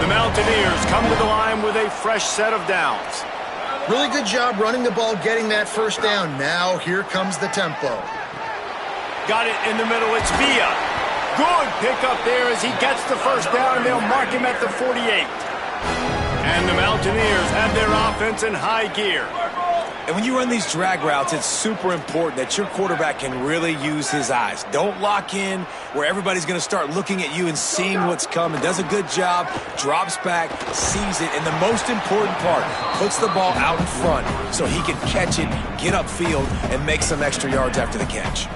The Mountaineers come to the line with a fresh set of downs.
Really good job running the ball, getting that first down. Now here comes the tempo.
Got it in the middle. It's Villa. Good pickup there as he gets the first down, and they'll mark him at the 48. And the Mountaineers have their offense in high gear.
And when you run these drag routes, it's super important that your quarterback can really use his eyes. Don't lock in where everybody's going to start looking at you and seeing what's coming. Does a good job, drops back, sees it, and the most important part, puts the ball out in front so he can catch it, get upfield, and make some extra yards after the catch.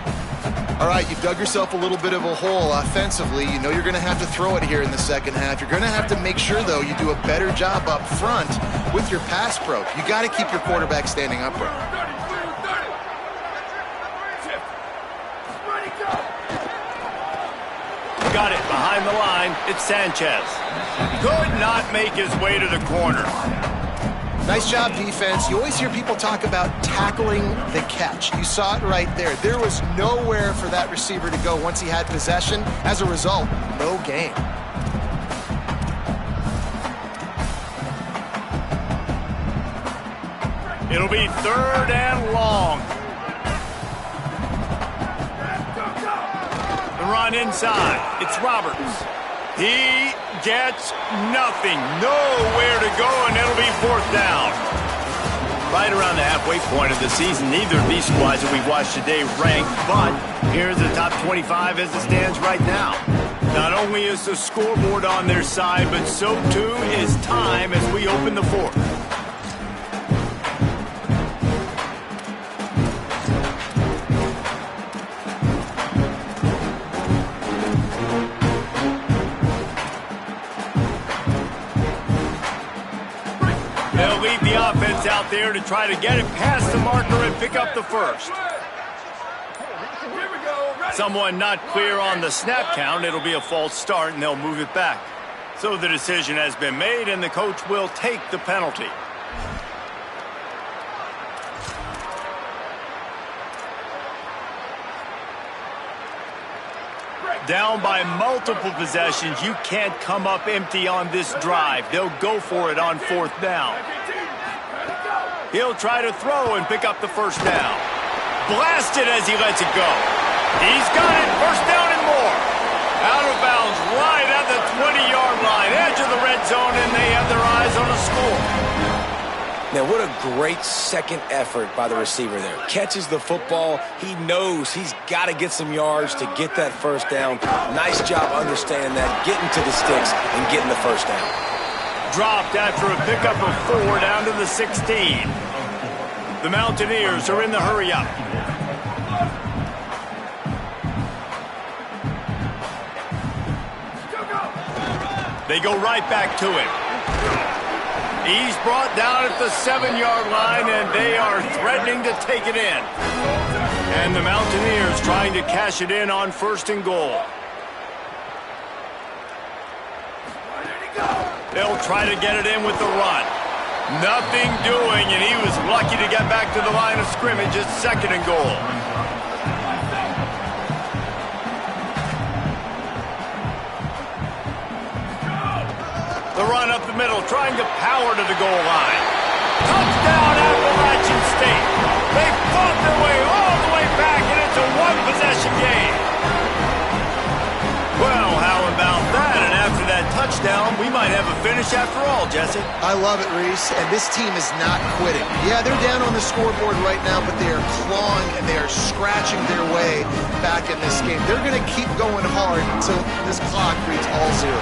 All right, you've dug yourself a little bit of a hole offensively. You know you're going to have to throw it here in the second half. You're going to have to make sure, though, you do a better job up front with your pass pro. You got to keep your quarterback standing upright.
Got it behind the line. It's Sanchez. Could not make his way to the corner.
Nice job, defense. You always hear people talk about tackling the catch. You saw it right there. There was nowhere for that receiver to go once he had possession. As a result, no gain.
It'll be 3rd and long. The run inside. It's Roberts. He gets nothing. Nowhere to go, and it'll be 4th down. Right around the halfway point of the season, neither of these squads that we've watched today ranked, but here's the top 25 as it stands right now. Not only is the scoreboard on their side, but so too is time as we open the 4th. They'll lead the offense out there to try to get it past the marker and pick up the first. Someone not clear on the snap count. It'll be a false start, and they'll move it back. So the decision has been made, and the coach will take the penalty. Down by multiple possessions, you can't come up empty on this drive. They'll go for it on 4th down. He'll try to throw and pick up the first down. Blasted as he lets it go. He's got it. First down and more. Out of bounds right at the 20-yard line. Edge of the red zone, and they have their eyes on a score.
Now, what a great second effort by the receiver there. Catches the football. He knows he's got to get some yards to get that first down. Nice job understanding that, getting to the sticks and getting the first down.
Dropped after a pickup of 4 down to the 16. The Mountaineers are in the hurry-up. They go right back to him. He's brought down at the 7-yard line, and they are threatening to take it in. And the Mountaineers trying to cash it in on 1st and goal. They'll try to get it in with the run. Nothing doing, and he was lucky to get back to the line of scrimmage at 2nd and goal. The run up the middle, trying to power to the goal line. Touchdown, Appalachian State. They fought their way all the way back, and it's a one-possession game. Well, how about that? And after that touchdown, we might have a finish after all, Jesse.
I love it, Reese, and this team is not quitting. Yeah, they're down on the scoreboard right now, but they are clawing and they are scratching their way back in this game. They're going to keep going hard until this clock reads all zero.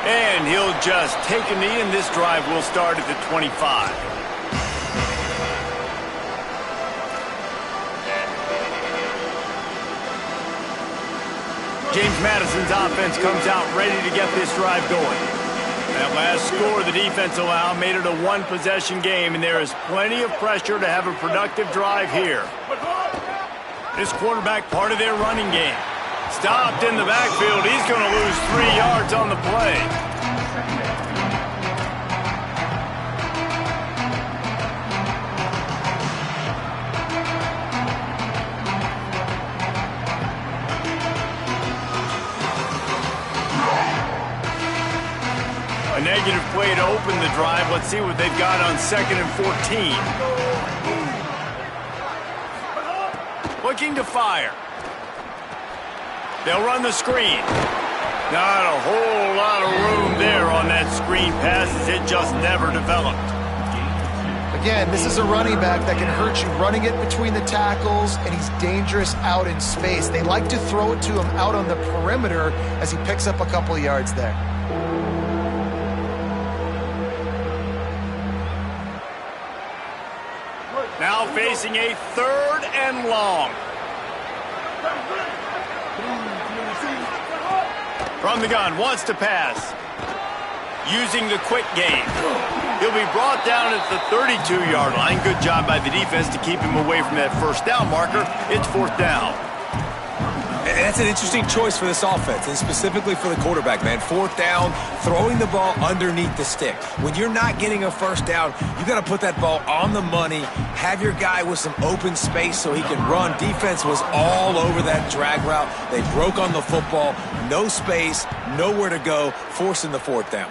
And he'll just take a knee, and this drive will start at the 25. James Madison's offense comes out ready to get this drive going. That last score the defense allowed made it a one-possession game, and there is plenty of pressure to have a productive drive here. This quarterback part of their running game. Stopped in the backfield. He's going to lose 3 yards on the play. A negative play to open the drive. Let's see what they've got on 2nd and 14. Looking to fire. They'll run the screen. Not a whole lot of room there on that screen pass, as it just never developed.
Again, this is a running back that can hurt you running it between the tackles, and he's dangerous out in space. They like to throw it to him out on the perimeter as he picks up a couple of yards there.
Now facing a 3rd and long. From the gun, wants to pass. Using the quick game. He'll be brought down at the 32-yard line. Good job by the defense to keep him away from that first down marker. It's 4th down.
And that's an interesting choice for this offense, and specifically for the quarterback, man. 4th down, throwing the ball underneath the stick. When you're not getting a first down, you got to put that ball on the money, have your guy with some open space so he can run. Defense was all over that drag route. They broke on the football, no space, nowhere to go, forcing the 4th down.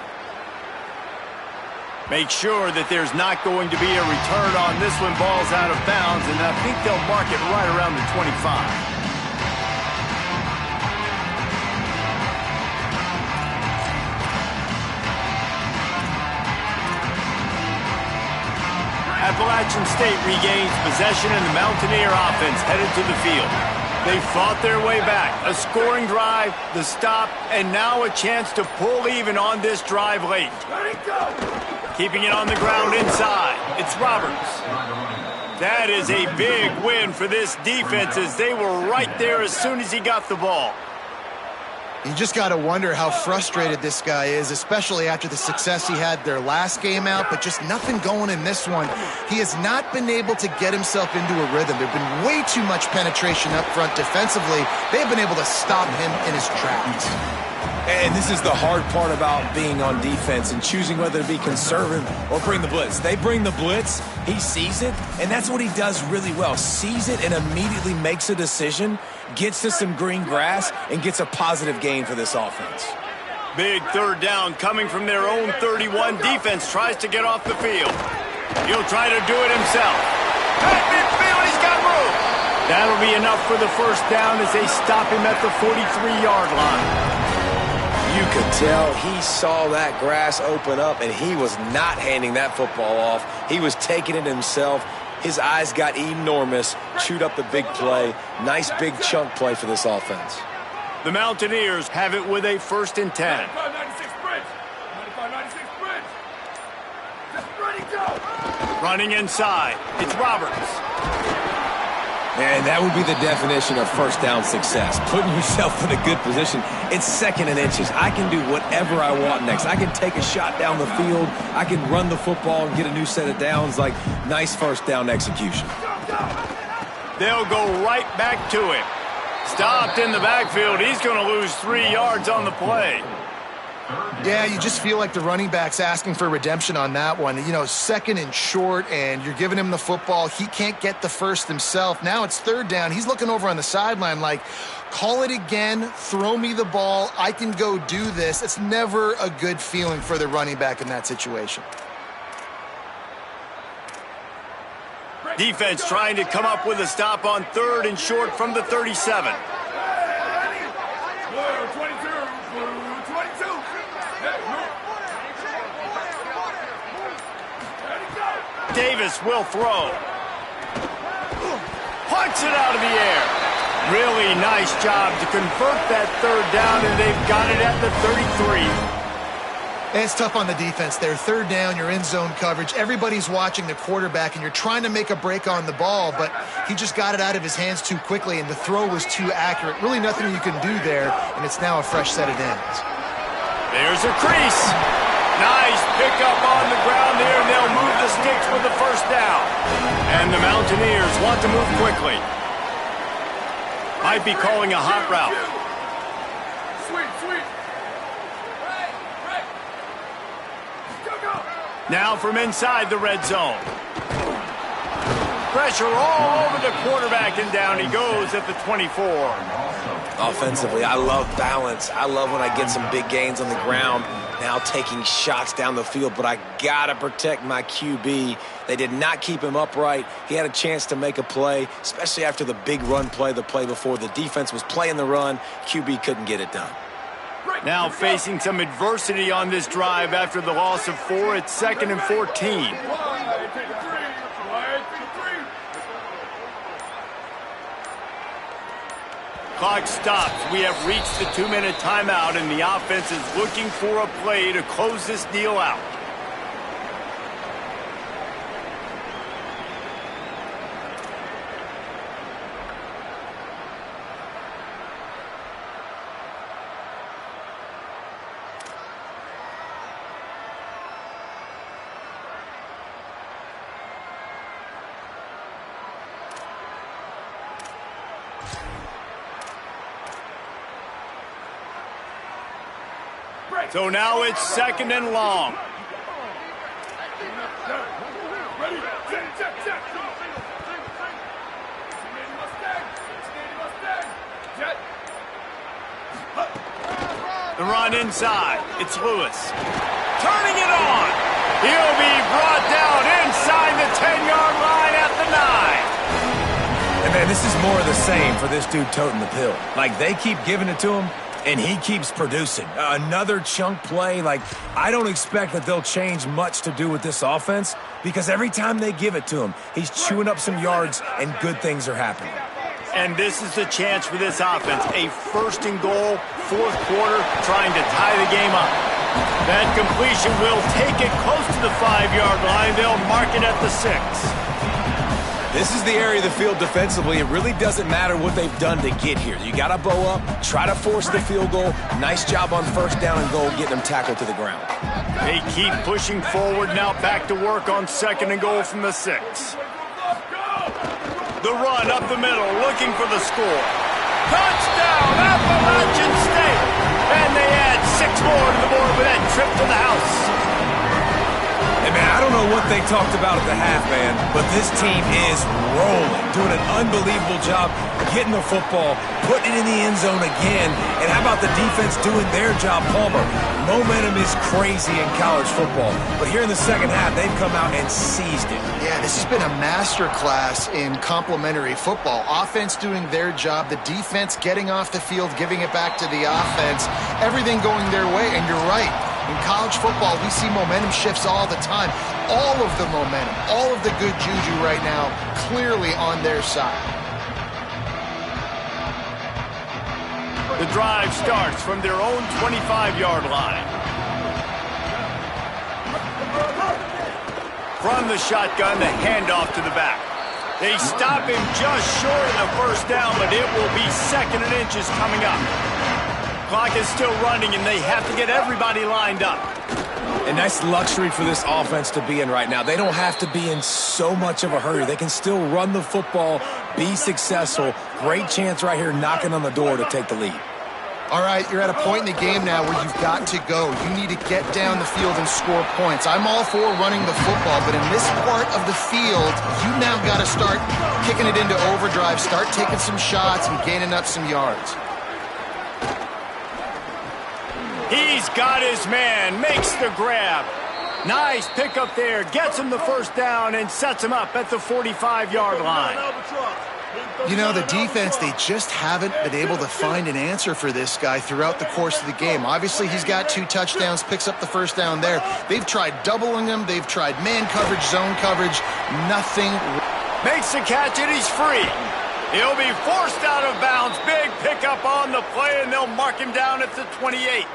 Make sure that there's not going to be a return on this one. Ball's out of bounds, and I think they'll mark it right around the 25. Appalachian State regains possession, and the Mountaineer offense headed to the field. They fought their way back. A scoring drive, the stop, and now a chance to pull even on this drive late. Keeping it on the ground inside. It's Roberts. That is a big win for this defense, as they were right there as soon as he got the ball.
You just got to wonder how frustrated this guy is, especially after the success he had their last game out, but just nothing going in this one. He has not been able to get himself into a rhythm. There's been way too much penetration up front defensively. They've been able to stop him in his tracks.
And this is the hard part about being on defense and choosing whether to be conservative or bring the blitz. They bring the blitz, he sees it, and that's what he does really well. Sees it and immediately makes a decision, gets to some green grass, and gets a positive gain for this offense.
Big 3rd down coming from their own 31. Defense tries to get off the field. He'll try to do it himself. At midfield, he's got room. That'll be enough for the 1st down as they stop him at the 43-yard line.
You could tell he saw that grass open up, and he was not handing that football off. He was taking it himself. His eyes got enormous, chewed up the big play. Nice big chunk play for this offense.
The Mountaineers have it with a 1st and 10.
95-96 Bridge. 95-96 Bridge. Just ready, go.
Running inside. It's Roberts.
And that would be the definition of 1st down success. Putting yourself in a good position. It's 2nd and inches. I can do whatever I want next. I can take a shot down the field. I can run the football and get a new set of downs. Like, nice 1st down execution.
They'll go right back to him. Stopped in the backfield. He's going to lose 3 yards on the play.
Yeah, you just feel like the running back's asking for redemption on that one. You know, second and short, and you're giving him the football. He can't get the first himself. Now it's third down. He's looking over on the sideline like, call it again, throw me the ball, I can go do this. It's never a good feeling for the running back in that situation.
Defense trying to come up with a stop on third and short from the 37. Davis will throw. Punts it out of the air. Really nice job to convert that third down, and they've got it at the 33.
It's tough on the defense there. Third down, you're in zone coverage. Everybody's watching the quarterback, and you're trying to make a break on the ball, but he just got it out of his hands too quickly, and the throw was too accurate. Really nothing you can do there, and it's now a fresh set of downs.
There's a crease. Nice pickup on the ground there, and they'll move the sticks with the first down. And the Mountaineers want to move quickly. Might be calling a hot route. Now from inside the red zone. Pressure all over the quarterback, and down he goes at the 24.
Offensively, I love balance. I love when I get some big gains on the ground, now taking shots down the field, but I got to protect my QB. They did not keep him upright. He had a chance to make a play, especially after the big run play the play before. The defense was playing the run. QB couldn't get it done.
Now facing some adversity on this drive after the loss of 4. It's 2nd and 14. Clock stops. We have reached the 2-minute timeout, and the offense is looking for a play to close this deal out. So now it's 2nd and long. The run inside. It's Lewis. Turning it on. He'll be brought down inside the 10-yard line at the 9.
And man, this is more of the same for this dude toting the pill. Like, they keep giving it to him, and he keeps producing. Another chunk play. Like, I don't expect that they'll change much to do with this offense, because every time they give it to him, he's chewing up some yards and good things are happening.
And this is the chance for this offense. A 1st and goal, 4th quarter, trying to tie the game up. That completion will take it close to the 5-yard line. They'll mark it at the 6.
This is the area of the field defensively. It really doesn't matter what they've done to get here. You got to bow up, try to force the field goal. Nice job on 1st down and goal, getting them tackled to the ground.
They keep pushing forward, now back to work on 2nd and goal from the 6. The run up the middle, looking for the score. Touchdown, Appalachian State! And they add 6 more to the board with that trip to the house.
Hey, man, I don't know what they talked about at the half, man, but this team is rolling, doing an unbelievable job getting the football, putting it in the end zone again, and how about the defense doing their job, Palmer? Momentum is crazy in college football, but here in the second half, they've come out and seized it.
Yeah, this has been a masterclass in complementary football. Offense doing their job, the defense getting off the field, giving it back to the offense, everything going their way, and you're right. In college football, we see momentum shifts all the time. All of the momentum, all of the good juju right now, clearly on their side.
The drive starts from their own 25-yard line. From the shotgun, the handoff to the back. They stop him just short of the 1st down, but it will be 2nd and inches coming up. Clock is still running, and they have to get everybody lined up.
A nice luxury for this offense to be in right now. They don't have to be in so much of a hurry. They can still run the football, be successful. Great chance right here knocking on the door to take the lead.
All right, you're at a point in the game now where you've got to go. You need to get down the field and score points. I'm all for running the football, but in this part of the field, you now got to start kicking it into overdrive, start taking some shots and gaining up some yards.
He's got his man, makes the grab. Nice pickup there, gets him the first down and sets him up at the 45-yard line.
You know, the defense, they just haven't been able to find an answer for this guy throughout the course of the game. Obviously, he's got 2 touchdowns, picks up the first down there. They've tried doubling him. They've tried man coverage, zone coverage. Nothing.
Makes the catch, and he's free. He'll be forced out of bounds. Big pickup on the play, and they'll mark him down at the 28.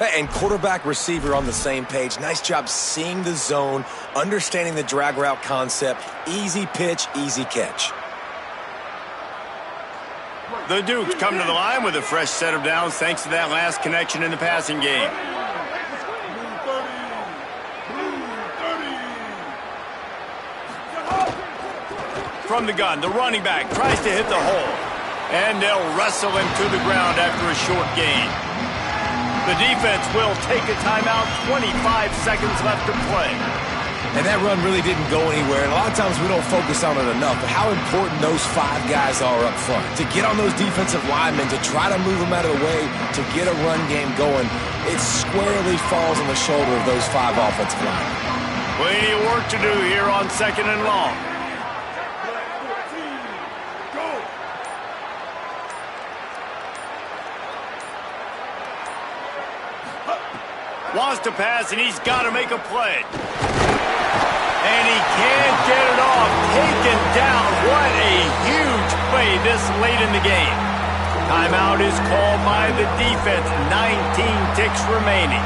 And quarterback receiver on the same page. Nice job seeing the zone, understanding the drag route concept. Easy pitch, easy catch.
The Dukes come to the line with a fresh set of downs thanks to that last connection in the passing game. From the gun, the running back tries to hit the hole. And they'll wrestle him to the ground after a short gain. The defense will take a timeout, 25 seconds left to play.
And that run really didn't go anywhere. And a lot of times we don't focus on it enough, but how important those 5 guys are up front. To get on those defensive linemen, to try to move them out of the way, to get a run game going, it squarely falls on the shoulder of those 5 offensive linemen.
Plenty of work to do here on 2nd and long. Wants to pass, and he's got to make a play. And he can't get it off. Taken down. What a huge play this late in the game. Timeout is called by the defense. 19 ticks remaining.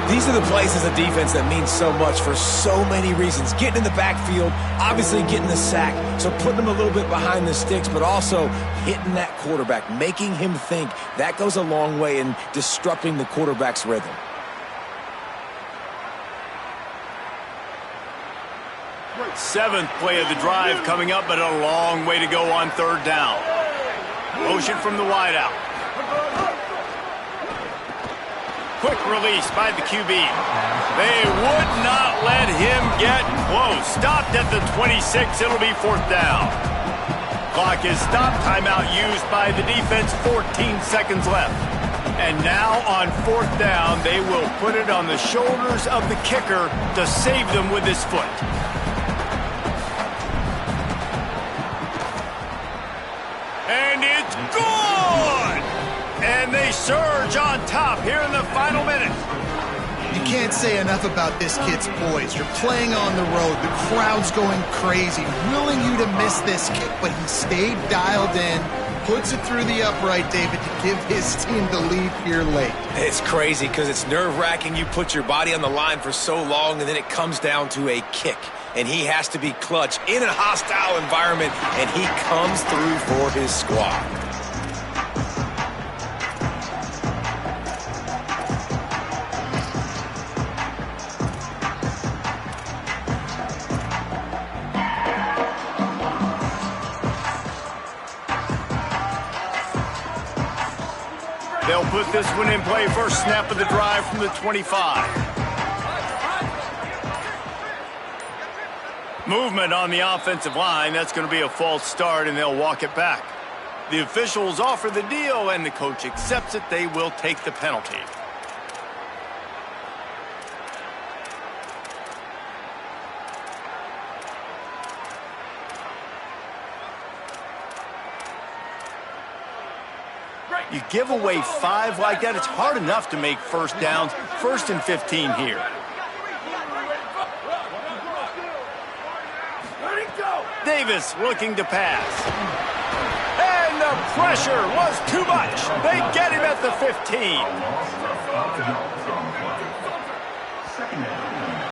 These are the plays as a defense that mean so much for so many reasons. Getting in the backfield, obviously getting the sack, so putting them a little bit behind the sticks, but also hitting that quarterback, making him think. That goes a long way in disrupting the quarterback's rhythm.
Seventh play of the drive coming up, but a long way to go on 3rd down. Motion from the wideout. Quick release by the QB. They would not let him get close. Stopped at the 26. It'll be 4th down. Clock is stopped. Timeout used by the defense. 14 seconds left. And now on 4th down, they will put it on the shoulders of the kicker to save them with his foot. And it's good! And they surge on top here in the final minute.
You can't say enough about this kid's poise. You're playing on the road. The crowd's going crazy, willing you to miss this kick, but he stayed dialed in, puts it through the upright, David, to give his team the lead here late.
It's crazy because it's nerve-wracking. You put your body on the line for so long, and then it comes down to a kick. And he has to be clutch in a hostile environment, and he comes through for his squad.
They'll put this one in play. First snap of the drive from the 25. Movement on the offensive line. That's going to be a false start, and they'll walk it back. The officials offer the deal, and the coach accepts it. They will take the penalty. You give away 5 like that, it's hard enough to make first downs. 1st and 15 here. Davis looking to pass. And the pressure was too much. They get him at the 15.